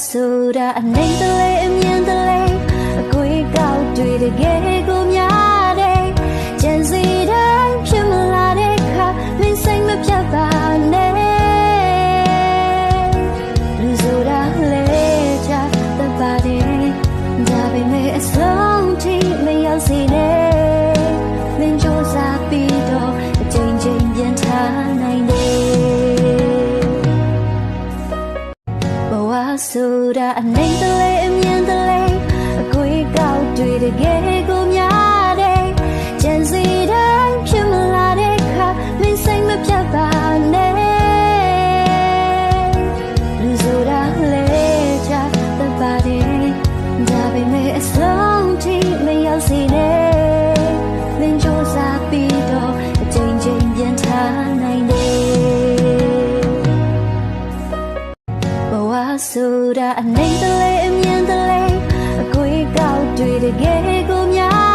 ဆိုတာအနေတလေအမြင်တလေအကွေးကောက်တွေ့တကယ်ကိုများတယ်ကြံစီတိုင်းဖြစ်မလာတဲ့ခါမင်းစိတ်မပြတ်ပါနဲ့လူဆိုတာလေချတပါတယ်ဒါပေမဲ့အဆုံးထိမရောက်စေနဲ့မင်းကြိုးစားပြီးတော့အချိန်ချင်းပြန်ထားနိုင်တယ်ဆိုတာအနေတလေအမြင်တလေအကွေးကောက်တွေ့တကယ်ကိုများတယ်ကြံစီတိုင်းဖြစ်မလာတဲ့ခါမင်းစိတ်မပြတ်ပါနဲ့လူဆိုတာလေချတပါတယ်ဒါပေမဲ့အဆုံးထိမရောက်စေနဲ့မင်းကြိုးစားပြီးတော့အချိန်ချင်းပြန်ထားနိုင်တယ်ဆိုတာအနေတလေအမြင်တလေအကွေးကောက်တွေ့တကယ်ကိုများ